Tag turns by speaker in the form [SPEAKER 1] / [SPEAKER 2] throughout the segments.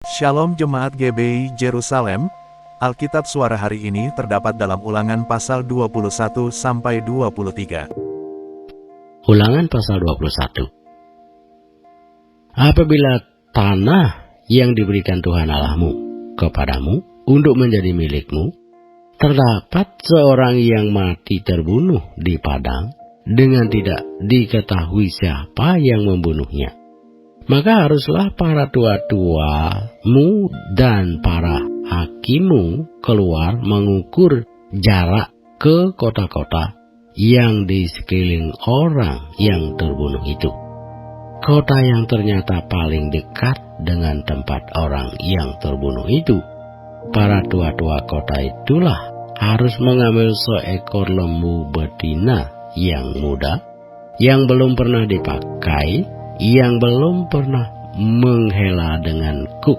[SPEAKER 1] Shalom Jemaat GBI Jerusalem, Alkitab Suara hari ini terdapat dalam Ulangan pasal 21-23.
[SPEAKER 2] Ulangan pasal 21. Apabila tanah yang diberikan Tuhan Allahmu kepadamu untuk menjadi milikmu, terdapat seorang yang mati terbunuh di padang dengan tidak diketahui siapa yang membunuhnya, maka haruslah para tua-tuamu dan para hakimmu keluar mengukur jarak ke kota-kota yang di sekeliling orang yang terbunuh itu. Kota yang ternyata paling dekat dengan tempat orang yang terbunuh itu. Para tua-tua kota itulah harus mengambil seekor lembu betina yang muda, yang belum pernah dipakai, yang belum pernah menghela dengan kuk.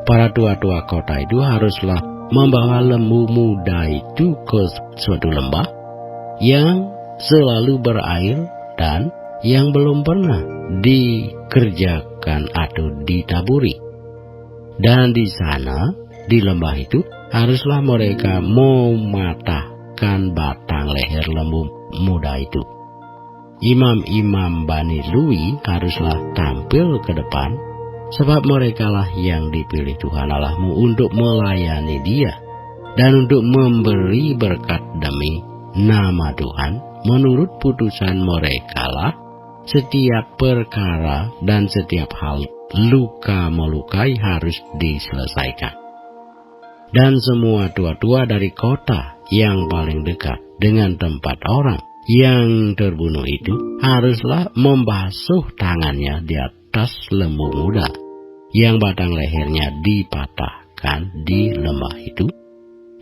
[SPEAKER 2] Para tua-tua kota itu haruslah membawa lembu muda itu ke suatu lembah yang selalu berair dan yang belum pernah dikerjakan atau ditaburi. Dan di sana, di lembah itu, haruslah mereka mematahkan batang leher lembu muda itu. Imam-imam Bani Lewi haruslah tampil ke depan, sebab merekalah yang dipilih Tuhan Allahmu untuk melayani Dia dan untuk memberi berkat demi nama Tuhan. Menurut putusan merekalah setiap perkara dan setiap hal luka melukai harus diselesaikan. Dan semua tua-tua dari kota yang paling dekat dengan tempat orang yang terbunuh itu haruslah membasuh tangannya di atas lembu muda yang batang lehernya dipatahkan di lembah itu.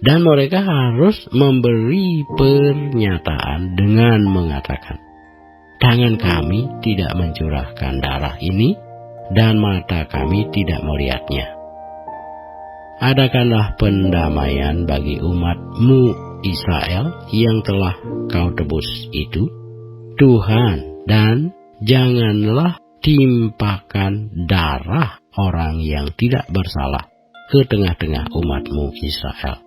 [SPEAKER 2] Dan mereka harus memberi pernyataan dengan mengatakan, tangan kami tidak mencurahkan darah ini dan mata kami tidak melihatnya. Adakanlah pendamaian bagi umatmu Israel yang telah kau tebus itu, Tuhan, dan janganlah timpakan darah orang yang tidak bersalah ke tengah-tengah umatmu Israel.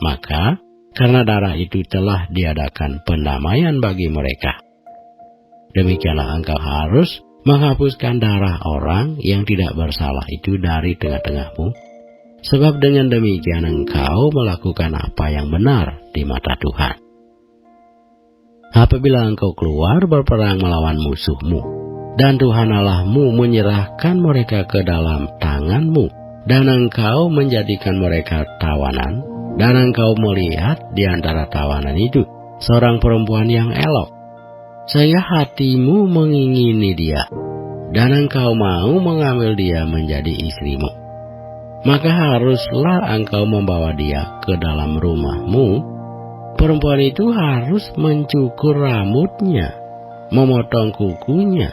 [SPEAKER 2] Maka karena darah itu telah diadakan pendamaian bagi mereka. Demikianlah engkau harus menghapuskan darah orang yang tidak bersalah itu dari tengah-tengahmu, sebab dengan demikian engkau melakukan apa yang benar di mata Tuhan. Apabila engkau keluar berperang melawan musuhmu, dan Tuhan Allahmu menyerahkan mereka ke dalam tanganmu, dan engkau menjadikan mereka tawanan, dan engkau melihat di antara tawanan itu seorang perempuan yang elok, sehingga hatimu mengingini dia, dan engkau mau mengambil dia menjadi istrimu, maka haruslah engkau membawa dia ke dalam rumahmu. Perempuan itu harus mencukur rambutnya, memotong kukunya,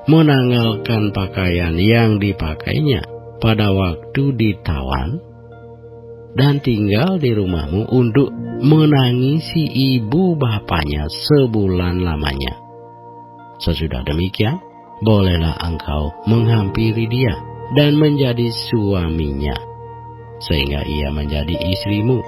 [SPEAKER 2] menanggalkan pakaian yang dipakainya pada waktu ditawan, dan tinggal di rumahmu untuk menangisi ibu bapanya sebulan lamanya. Sesudah demikian, bolehlah engkau menghampiri dia dan menjadi suaminya, sehingga ia menjadi istrimu.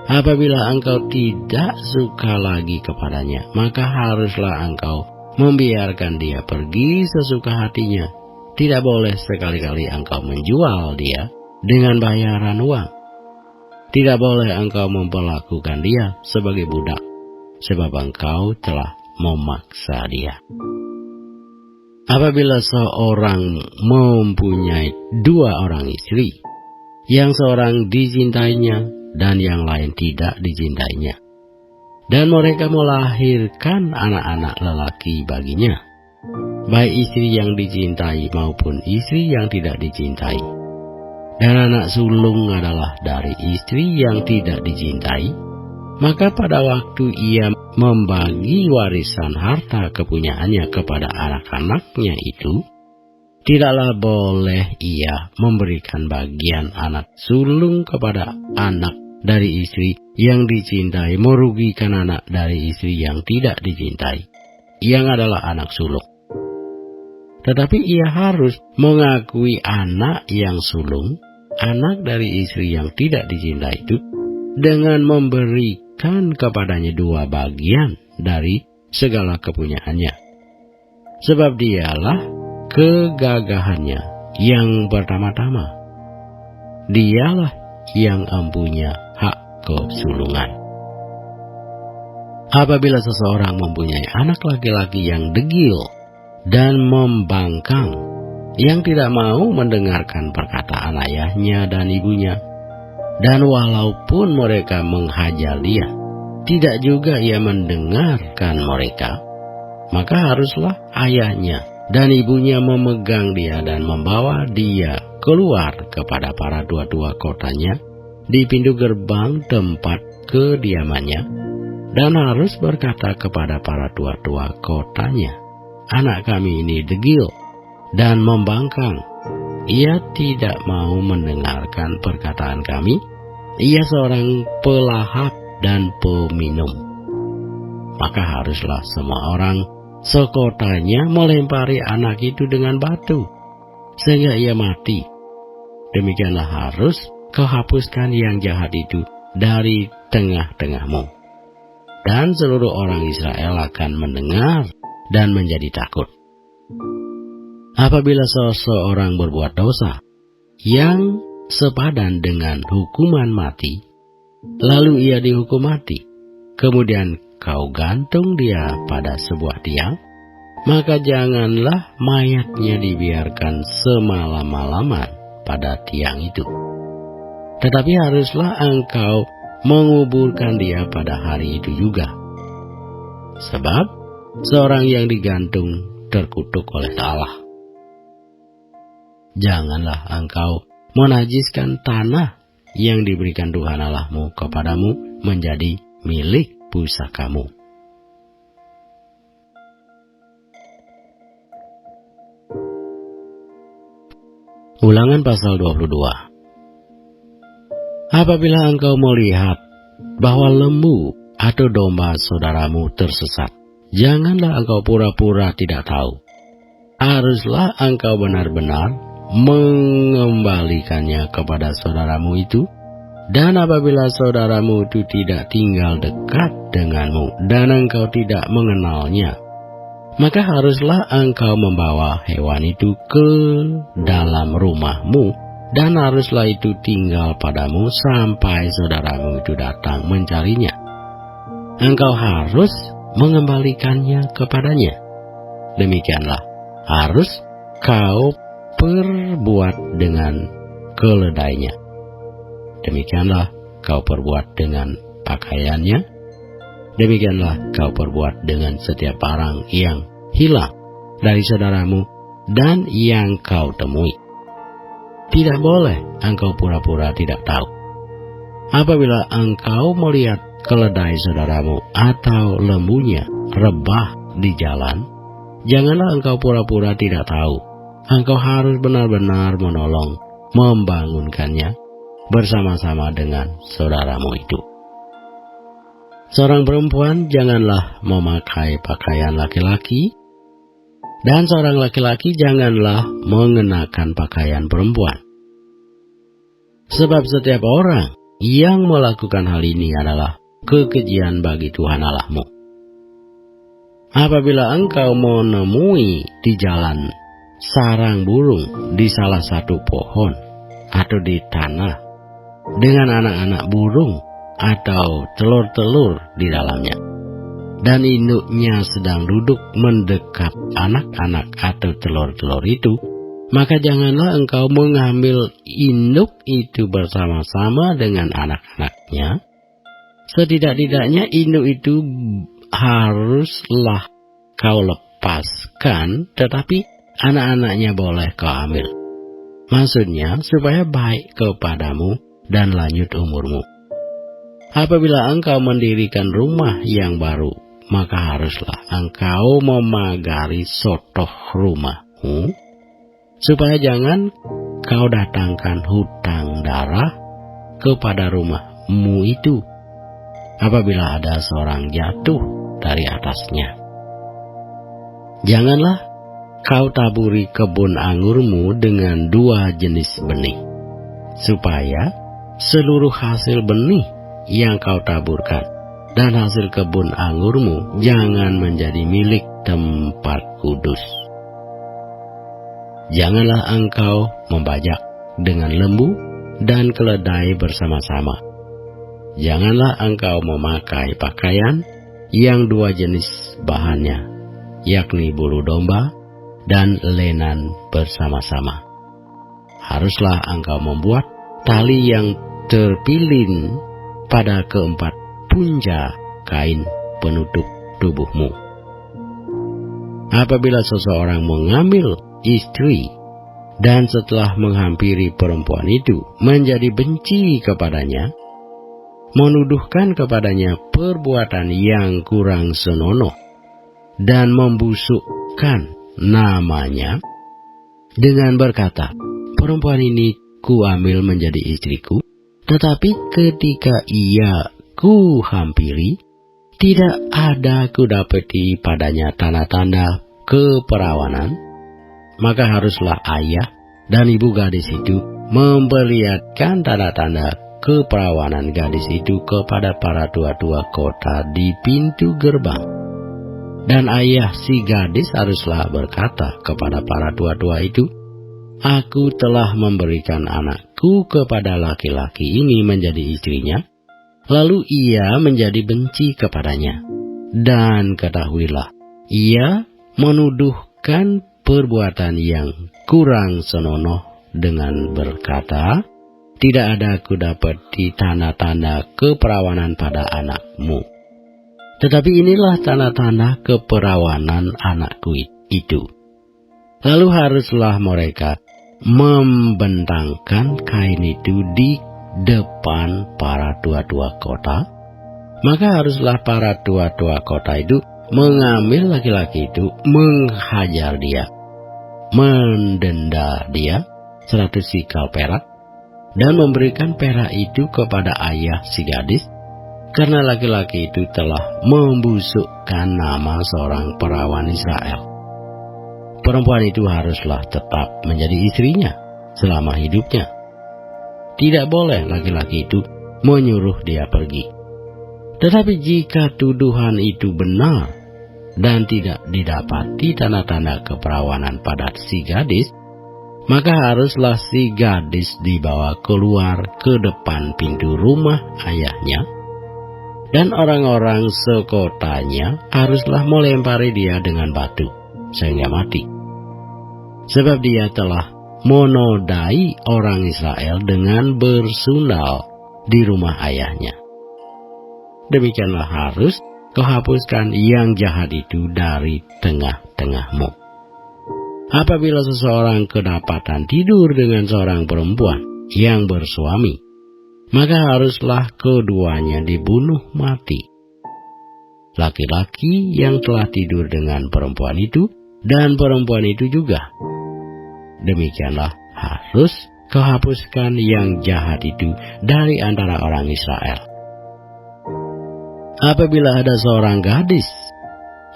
[SPEAKER 2] Apabila engkau tidak suka lagi kepadanya, maka haruslah engkau membiarkan dia pergi sesuka hatinya. Tidak boleh sekali-kali engkau menjual dia dengan bayaran uang. Tidak boleh engkau memperlakukan dia sebagai budak, sebab engkau telah memaksa dia. Apabila seorang mempunyai dua orang istri, yang seorang dicintainya dan yang lain tidak dicintainya, dan mereka melahirkan anak-anak lelaki baginya, baik istri yang dicintai maupun istri yang tidak dicintai, dan anak sulung adalah dari istri yang tidak dicintai, maka pada waktu ia membagi warisan harta kepunyaannya kepada anak-anaknya itu, tidaklah boleh ia memberikan bagian anak sulung kepada anak dari istri yang dicintai, merugikan anak dari istri yang tidak dicintai, yang adalah anak sulung. tetapi ia harus mengakui anak yang sulung, anak dari istri yang tidak dicinta itu, dengan memberikan kepadanya 2 bagian dari segala kepunyaannya. Sebab dialah kegagahannya yang pertama-tama. Dialah yang mempunyai hak kesulungan. Apabila seseorang mempunyai anak laki-laki yang degil dan membangkang, yang tidak mau mendengarkan perkataan ayahnya dan ibunya, dan walaupun mereka menghajar dia, tidak juga ia mendengarkan mereka, maka haruslah ayahnya dan ibunya memegang dia dan membawa dia keluar kepada para tua-tua kotanya di pintu gerbang tempat kediamannya, dan harus berkata kepada para tua-tua kotanya, anak kami ini degil dan membangkang. Ia tidak mau mendengarkan perkataan kami. Ia seorang pelahap dan peminum. Maka haruslah semua orang sekotanya melempari anak itu dengan batu, sehingga ia mati. Demikianlah harus kau hapuskan yang jahat itu dari tengah-tengahmu. Dan seluruh orang Israel akan mendengar dan menjadi takut. Apabila seseorang berbuat dosa yang sepadan dengan hukuman mati, lalu ia dihukum mati, kemudian kau gantung dia pada sebuah tiang, maka janganlah mayatnya dibiarkan semalam-malaman pada tiang itu. Tetapi haruslah engkau menguburkan dia pada hari itu juga. Sebab seorang yang digantung terkutuk oleh Allah. Janganlah engkau menajiskan tanah yang diberikan Tuhan Allahmu kepadamu menjadi milik pusakamu. Ulangan pasal 22. Apabila engkau melihat bahwa lembu atau domba saudaramu tersesat, janganlah engkau pura-pura tidak tahu. Haruslah engkau benar-benar mengembalikannya kepada saudaramu itu. Dan apabila saudaramu itu tidak tinggal dekat denganmu dan engkau tidak mengenalnya, maka haruslah engkau membawa hewan itu ke dalam rumahmu, dan haruslah itu tinggal padamu sampai saudaramu itu datang mencarinya. Engkau harus mengembalikannya kepadanya. Demikianlah harus kau perbuat dengan keledainya. Demikianlah kau perbuat dengan pakaiannya. Demikianlah kau perbuat dengan setiap barang yang hilang dari saudaramu dan yang kau temui. Tidak boleh engkau pura-pura tidak tahu. Apabila engkau melihat keledai saudaramu atau lembunya rebah di jalan, janganlah engkau pura-pura tidak tahu. Engkau harus benar-benar menolong, membangunkannya bersama-sama dengan saudaramu itu. Seorang perempuan janganlah memakai pakaian laki-laki, dan seorang laki-laki janganlah mengenakan pakaian perempuan. Sebab setiap orang yang melakukan hal ini adalah kekejian bagi Tuhan Allahmu. Apabila engkau menemui di jalan sarang burung di salah satu pohon atau di tanah dengan anak-anak burung atau telur-telur di dalamnya, dan induknya sedang duduk mendekap anak-anak atau telur-telur itu, maka janganlah engkau mengambil induk itu bersama-sama dengan anak-anaknya. Setidak-tidaknya induk itu haruslah kau lepaskan, tetapi anak-anaknya boleh kau ambil. Maksudnya supaya baik kepadamu dan lanjut umurmu. Apabila engkau mendirikan rumah yang baru, maka haruslah engkau memagari sotoh rumahmu, supaya jangan kau datangkan hutang darah kepada rumahmu itu apabila ada seorang jatuh dari atasnya. Janganlah kau taburi kebun anggurmu dengan 2 jenis benih, supaya seluruh hasil benih yang kau taburkan dan hasil kebun anggurmu jangan menjadi milik tempat kudus. Janganlah engkau membajak dengan lembu dan keledai bersama-sama. Janganlah engkau memakai pakaian yang 2 jenis bahannya, yakni bulu domba dan lenan bersama-sama. Haruslah engkau membuat tali yang terpilin pada keempat punca kain penutup tubuhmu. Apabila seseorang mengambil istri dan setelah menghampiri perempuan itu menjadi benci kepadanya, menuduhkan kepadanya perbuatan yang kurang senonoh dan membusukkan namanya dengan berkata, perempuan ini kuambil menjadi istriku, tetapi ketika ia kuhampiri, tidak ada kudapati padanya tanda-tanda keperawanan, maka haruslah ayah dan ibu gadis itu memperlihatkan tanda-tanda keperawanan gadis itu kepada para tua-tua kota di pintu gerbang. Dan ayah si gadis haruslah berkata kepada para tua-tua itu, aku telah memberikan anakku kepada laki-laki ini menjadi istrinya, lalu ia menjadi benci kepadanya. Dan ketahuilah, ia menuduhkan perbuatan yang kurang senonoh dengan berkata, tidak ada kudapati tanda-tanda keperawanan pada anakmu. Tetapi inilah tanda-tanda keperawanan anakku itu. Lalu haruslah mereka membentangkan kain itu di depan para tua-tua kota. Maka haruslah para tua-tua kota itu mengambil laki-laki itu, menghajar dia, mendenda dia 100 sikal perak, dan memberikan perak itu kepada ayah si gadis, karena laki-laki itu telah membusukkan nama seorang perawan Israel. Perempuan itu haruslah tetap menjadi istrinya selama hidupnya. Tidak boleh laki-laki itu menyuruh dia pergi. Tetapi jika tuduhan itu benar dan tidak didapati tanda-tanda keperawanan pada si gadis, maka haruslah si gadis dibawa keluar ke depan pintu rumah ayahnya, dan orang-orang sekotanya haruslah melempari dia dengan batu sehingga mati. Sebab dia telah menodai orang Israel dengan bersundal di rumah ayahnya. Demikianlah harus kau hapuskan yang jahat itu dari tengah-tengahmu. Apabila seseorang kedapatan tidur dengan seorang perempuan yang bersuami, maka haruslah keduanya dibunuh mati. Laki-laki yang telah tidur dengan perempuan itu dan perempuan itu juga. Demikianlah harus kau hapuskan yang jahat itu dari antara orang Israel. Apabila ada seorang gadis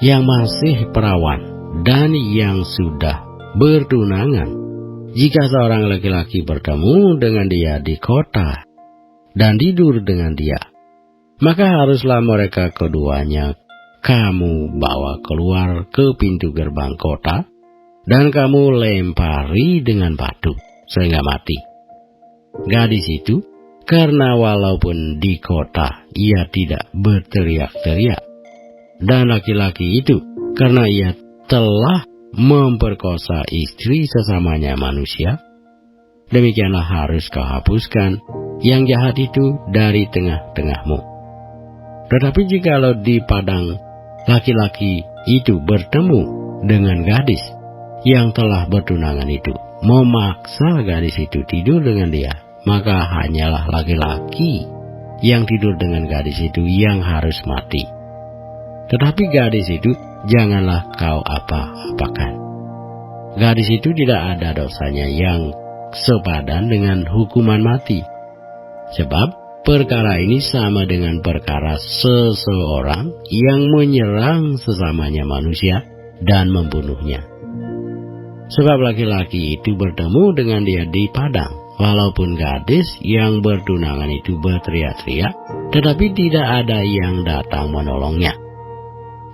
[SPEAKER 2] yang masih perawan dan yang sudah bertunangan, jika seorang laki-laki bertemu dengan dia di kota dan tidur dengan dia, maka haruslah mereka keduanya kamu bawa keluar ke pintu gerbang kota dan kamu lempari dengan batu sehingga mati. Gadis itu, karena walaupun di kota ia tidak berteriak-teriak, dan laki-laki itu karena ia telah memperkosa istri sesamanya manusia, demikianlah harus kau hapuskan yang jahat itu dari tengah-tengahmu. Tetapi jikalau di padang laki-laki itu bertemu dengan gadis yang telah bertunangan itu, memaksa gadis itu tidur dengan dia, maka hanyalah laki-laki yang tidur dengan gadis itu yang harus mati. Tetapi gadis itu janganlah kau apa-apakan. Gadis itu tidak ada dosanya yang sepadan dengan hukuman mati. Sebab perkara ini sama dengan perkara seseorang yang menyerang sesamanya manusia dan membunuhnya. Sebab laki-laki itu bertemu dengan dia di padang, walaupun gadis yang bertunangan itu berteriak-teriak, tetapi tidak ada yang datang menolongnya.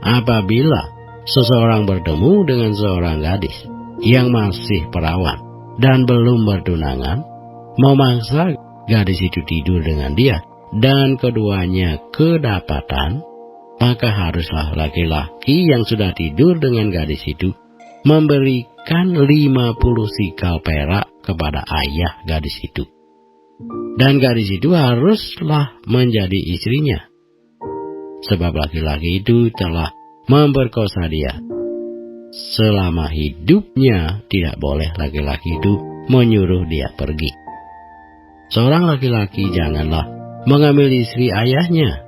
[SPEAKER 2] Apabila seseorang bertemu dengan seorang gadis yang masih perawan dan belum bertunangan, memaksa gadis itu tidur dengan dia, dan keduanya kedapatan, maka haruslah laki-laki yang sudah tidur dengan gadis itu memberikan 50 sikal perak kepada ayah gadis itu. Dan gadis itu haruslah menjadi istrinya, sebab laki-laki itu telah memperkosa dia. Selama hidupnya tidak boleh laki-laki itu menyuruh dia pergi. Seorang laki-laki janganlah mengambil istri ayahnya,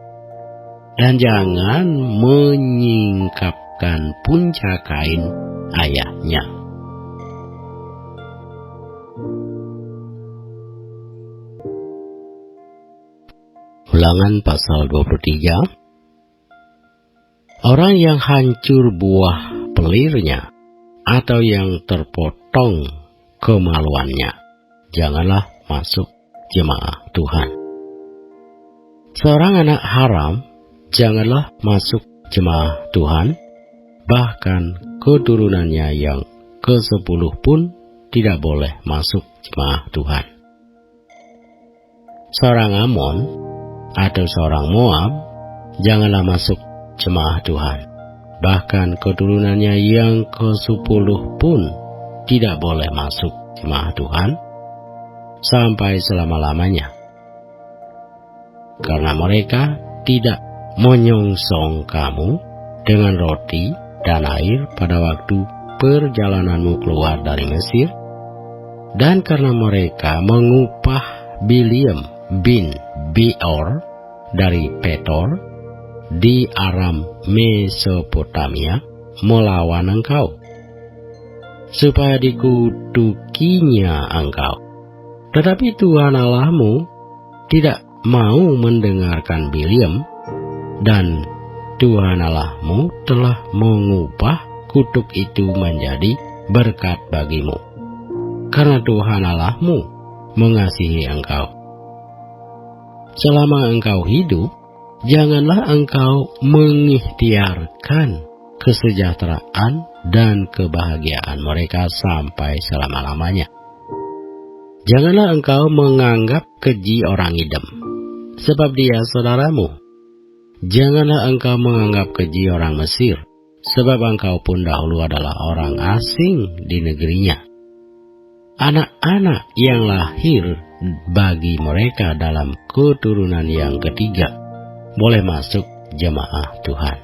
[SPEAKER 2] dan jangan menyingkapkan puncak kain ayahnya. Ulangan pasal 23. Orang yang hancur buah pelirnya atau yang terpotong kemaluannya, janganlah masuk jemaah Tuhan. Seorang anak haram janganlah masuk jemaah Tuhan, bahkan keturunannya yang ke-10 pun tidak boleh masuk jemaah Tuhan. Seorang Amon atau seorang Moab janganlah masuk jemaah Tuhan, bahkan keturunannya yang ke-10 pun tidak boleh masuk jemaah Tuhan sampai selama-lamanya, karena mereka tidak menyongsong kamu dengan roti dan air pada waktu perjalananmu keluar dari Mesir, dan karena mereka mengupah Biliam bin Beor dari Petor di Aram Mesopotamia melawan engkau, supaya dikutukinya engkau. Tetapi Tuhan Allahmu tidak mau mendengarkan Biliam, dan Tuhan Allahmu telah mengubah kutuk itu menjadi berkat bagimu, karena Tuhan Allahmu mengasihi engkau. Selama engkau hidup, janganlah engkau mengikhtiarkan kesejahteraan dan kebahagiaan mereka sampai selama-lamanya. Janganlah engkau menganggap keji orang idem, sebab dia saudaramu. Janganlah engkau menganggap keji orang Mesir, sebab engkau pun dahulu adalah orang asing di negerinya. Anak-anak yang lahir bagi mereka dalam keturunan yang ketiga boleh masuk jemaah Tuhan.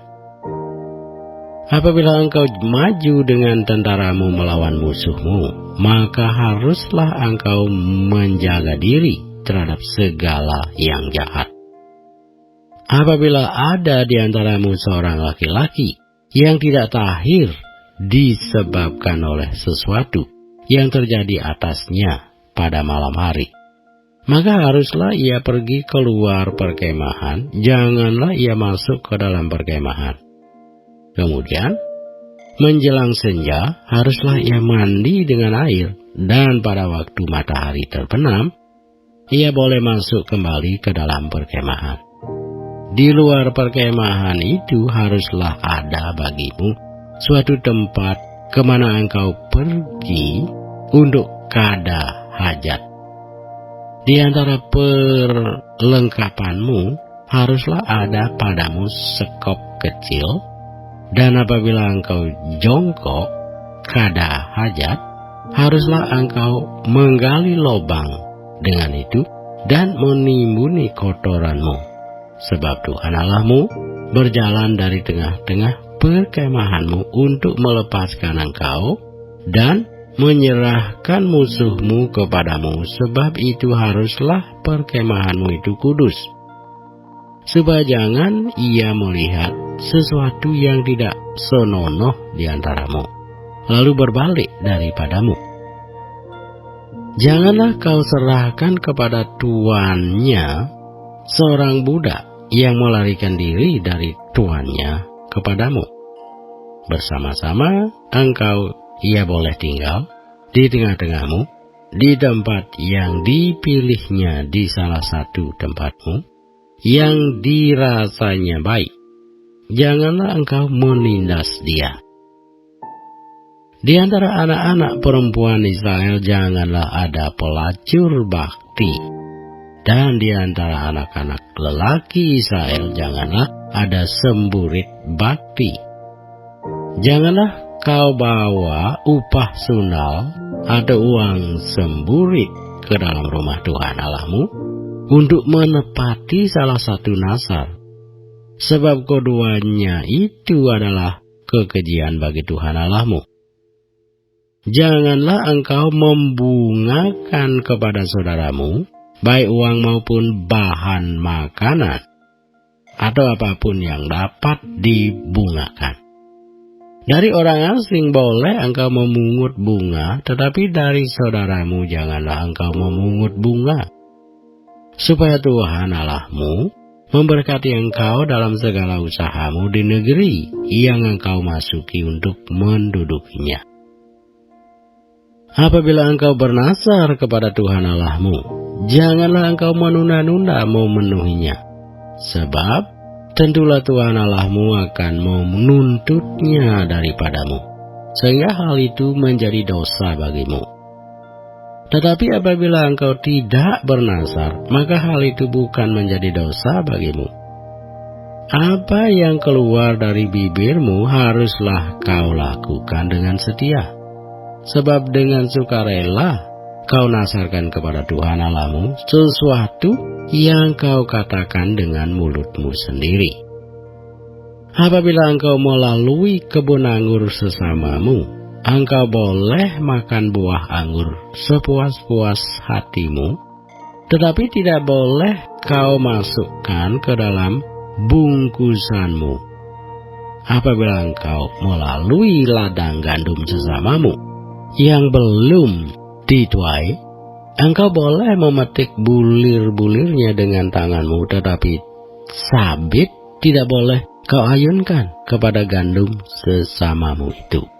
[SPEAKER 2] Apabila engkau maju dengan tentaramu melawan musuhmu, maka haruslah engkau menjaga diri terhadap segala yang jahat. Apabila ada di antaramu seorang laki-laki yang tidak tahir disebabkan oleh sesuatu yang terjadi atasnya pada malam hari, maka haruslah ia pergi keluar perkemahan, janganlah ia masuk ke dalam perkemahan. Kemudian, menjelang senja, haruslah ia mandi dengan air, dan pada waktu matahari terbenam, ia boleh masuk kembali ke dalam perkemahan. Di luar perkemahan itu haruslah ada bagimu suatu tempat kemana engkau pergi untuk kada hajat. Di antara perlengkapanmu haruslah ada padamu sekop kecil, dan apabila engkau jongkok kada hajat, haruslah engkau menggali lubang dengan itu dan menimbuni kotoranmu. Sebab Tuhan Allahmu berjalan dari tengah-tengah perkemahanmu untuk melepaskan engkau dan menyerahkan musuhmu kepadamu, sebab itu haruslah perkemahanmu itu kudus. Supaya jangan ia melihat sesuatu yang tidak senonoh di antaramu, lalu berbalik daripadamu. Janganlah kau serahkan kepada tuannya seorang budak yang melarikan diri dari tuannya kepadamu. Bersama-sama engkau ia boleh tinggal di tengah-tengahmu, di tempat yang dipilihnya di salah satu tempatmu, yang dirasanya baik. Janganlah engkau menindas dia. Di antara anak-anak perempuan Israel janganlah ada pelacur bakti. Dan di antara anak-anak lelaki Israel janganlah ada semburit bakti. Janganlah kau bawa upah sunal atau uang semburit ke dalam rumah Tuhan Allahmu untuk menepati salah satu nazar, sebab keduanya itu adalah kekejian bagi Tuhan Allahmu. Janganlah engkau membungakan kepada saudaramu, baik uang maupun bahan makanan, atau apapun yang dapat dibungakan. Dari orang asing boleh engkau memungut bunga, tetapi dari saudaramu janganlah engkau memungut bunga, supaya Tuhan Allahmu memberkati engkau dalam segala usahamu di negeri yang engkau masuki untuk mendudukinya. Apabila engkau bernazar kepada Tuhan Allahmu, janganlah engkau menunda-nunda memenuhinya, sebab tentulah Tuhan Allahmu akan menuntutnya daripadamu, sehingga hal itu menjadi dosa bagimu. Tetapi apabila engkau tidak bernazar, maka hal itu bukan menjadi dosa bagimu. Apa yang keluar dari bibirmu haruslah kau lakukan dengan setia, sebab dengan sukarela kau nazarkan kepada Tuhan Allahmu sesuatu yang kau katakan dengan mulutmu sendiri. Apabila engkau melalui kebun anggur sesamamu, engkau boleh makan buah anggur sepuas-puas hatimu, tetapi tidak boleh kau masukkan ke dalam bungkusanmu. Apabila engkau melalui ladang gandum sesamamu yang belum dituai, engkau boleh memetik bulir-bulirnya dengan tanganmu, tetapi sabit tidak boleh kau ayunkan kepada gandum sesamamu itu.